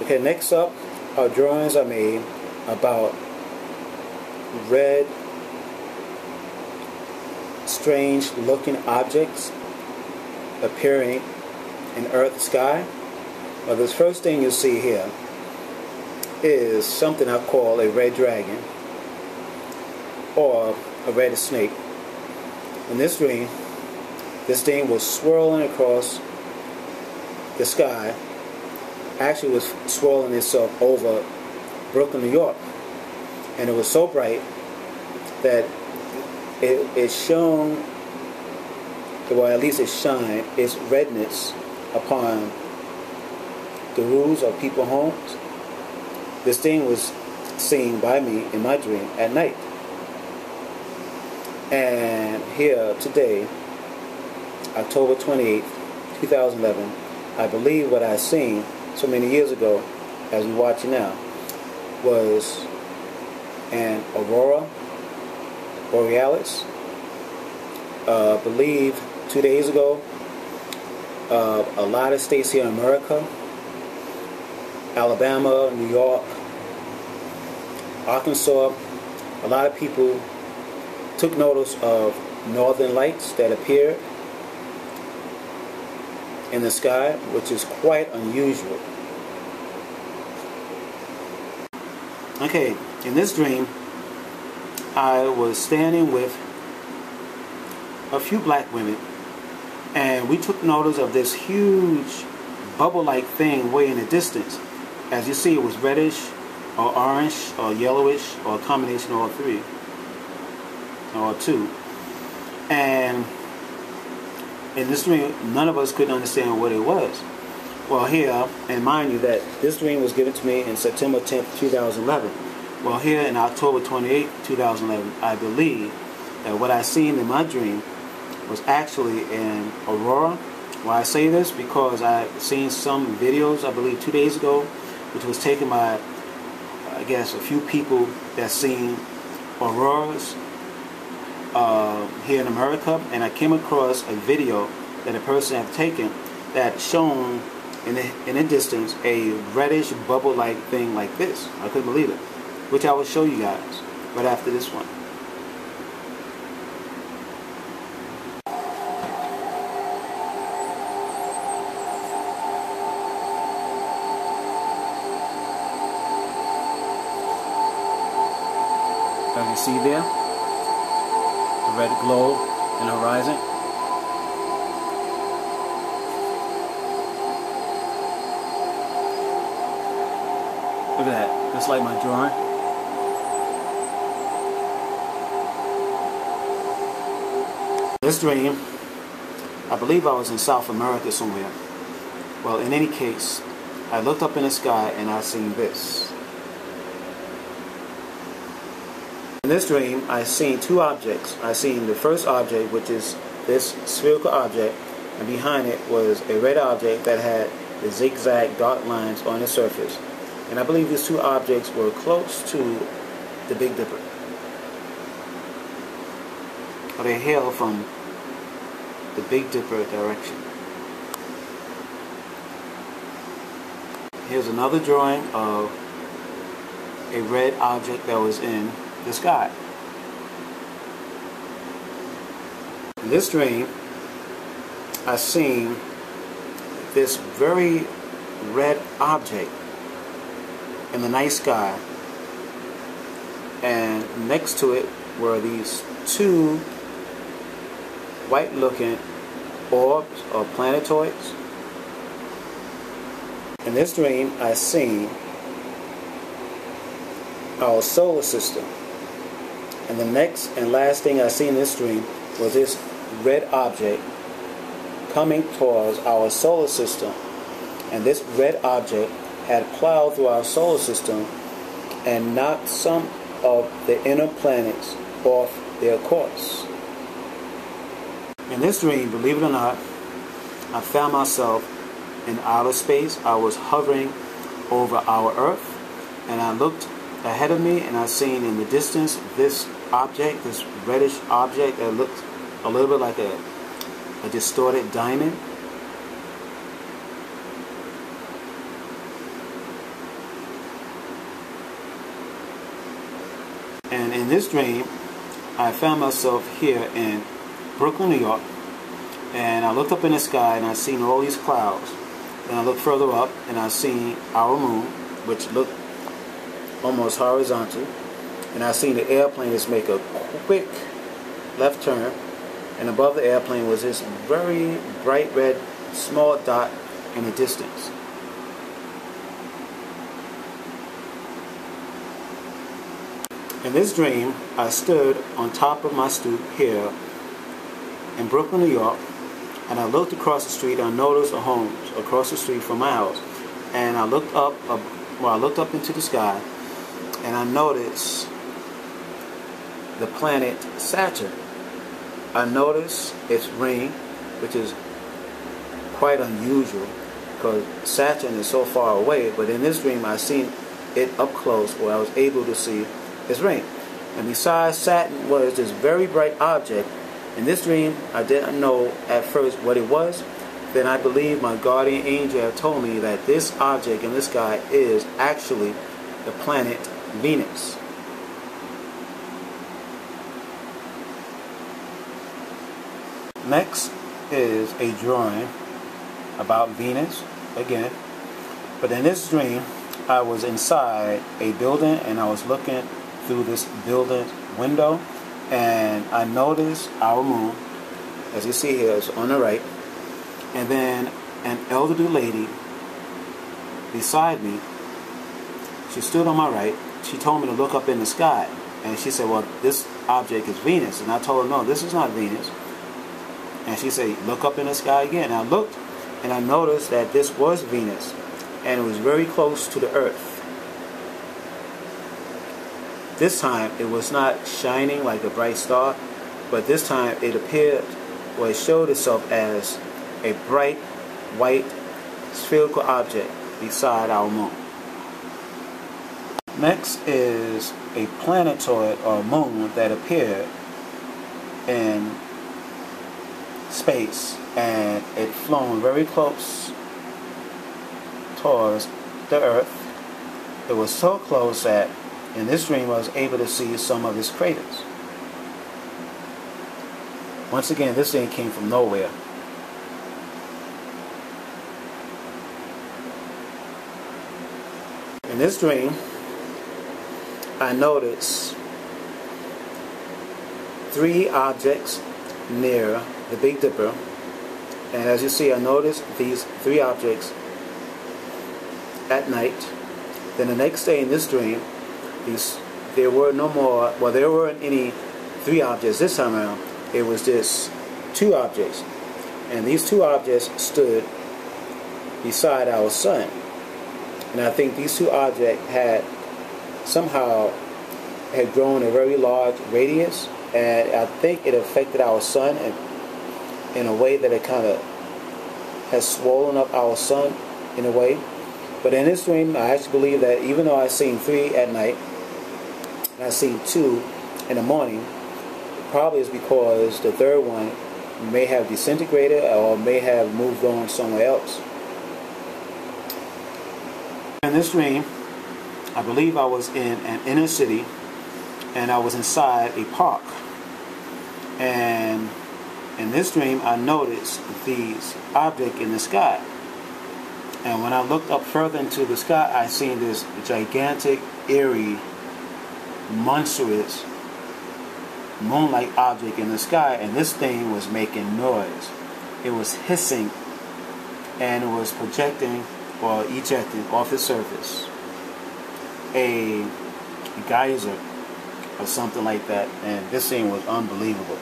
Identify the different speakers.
Speaker 1: Okay, next up, our drawings are made about red, strange looking objects appearing in Earth sky. Well, this first thing you see here is something I call a red dragon or a red snake. In this dream, this thing was swirling across the sky. Actually, was swirling itself over Brooklyn, New York, and it was so bright that it shone, well, at least it shined its redness upon the roofs of people's homes. This thing was seen by me in my dream at night. And here today, October 28th, 2011, I believe what I seen so many years ago, as we watch it now, was an aurora borealis. I believe 2 days ago, a lot of states here in America, Alabama, New York, Arkansas, a lot of people took notice of northern lights that appeared in the sky, which is quite unusual. Okay, in this dream, I was standing with a few black women, and we took notice of this huge bubble-like thing way in the distance. As you see, it was reddish or orange or yellowish or a combination of all three or two. And in this dream, none of us could understand what it was. Well, here, and mind you that this dream was given to me in September 10th, 2011. Well, here in October 28th, 2011, I believe that what I seen in my dream was actually an aurora. Why I say this? Because I seen some videos, I believe 2 days ago, which was taken by, I guess, a few people that seen auroras here in America, and I came across a video that a person had taken that shown in the distance a reddish bubble-like thing like this. I couldn't believe it, which I will show you guys right after this one. As you see there, the red glow in the horizon. Look at that, just like my drawing. This dream, I believe I was in South America somewhere. Well, in any case, I looked up in the sky and I seen this. In this dream, I seen two objects. I seen the first object, which is this spherical object, and behind it was a red object that had the zigzag dark lines on the surface. And I believe these two objects were close to the Big Dipper. Or they hail from the Big Dipper direction. Here's another drawing of a red object that was in the sky. In this dream, I seen this very red object in the night sky, and next to it were these two white-looking orbs or planetoids. In this dream, I seen our solar system. And the next and last thing I seen in this dream was this red object coming towards our solar system. And this red object had plowed through our solar system and knocked some of the inner planets off their course. In this dream, believe it or not, I found myself in outer space. I was hovering over our Earth, and I looked ahead of me and I seen in the distance this object, this reddish object that looked a little bit like a distorted diamond. And in this dream, I found myself here in Brooklyn, New York, and I looked up in the sky and I seen all these clouds. And I looked further up and I seen our moon, which looked almost horizontal, and I seen the airplanes make a quick left turn, and above the airplane was this very bright red small dot in the distance. In this dream, I stood on top of my stoop here in Brooklyn, New York, and I looked across the street and I noticed the homes across the street from my house. And I looked up, I looked up into the sky, and I noticed the planet Saturn. I noticed its ring, which is quite unusual because Saturn is so far away, but in this dream I seen it up close where I was able to see its ring. And besides Saturn was this very bright object. In this dream I didn't know at first what it was. Then I believe my guardian angel had told me that this object in the sky is actually the planet Venus. Next is a drawing about Venus again, but in this dream I was inside a building and I was looking through this building window, and I noticed our moon, as you see here, is on the right, and then an elderly lady beside me, she stood on my right. She told me to look up in the sky, and she said, well, this object is Venus. And I told her, no, this is not Venus. And she said, look up in the sky again. And I looked and I noticed that this was Venus, and it was very close to the Earth. This time it was not shining like a bright star, but this time it appeared, or it showed itself as a bright white spherical object beside our moon. Next is a planetoid or moon that appeared in space, and it flown very close towards the Earth. It was so close that in this dream I was able to see some of its craters. Once again, this thing came from nowhere. In this dream I noticed 3 objects near the Big Dipper, and as you see, I noticed these 3 objects at night. Then the next day in this dream, there were no more, well, there weren't any 3 objects this time around. It was just 2 objects, and these 2 objects stood beside our sun. And I think these 2 objects had somehow grown a very large radius, and I think it affected our sun in a way that it kind of has swollen up our sun in a way. But in this dream, I actually believe that even though I seen 3 at night and I seen 2 in the morning, probably is because the 3rd one may have disintegrated or may have moved on somewhere else. In this dream, I believe I was in an inner city, and I was inside a park. And in this dream, I noticed these objects in the sky. And when I looked up further into the sky, I seen this gigantic, eerie, monstrous moon-like object in the sky, and this thing was making noise. It was hissing, and it was projecting or ejecting off the surface a geyser or something like that, and this thing was unbelievable.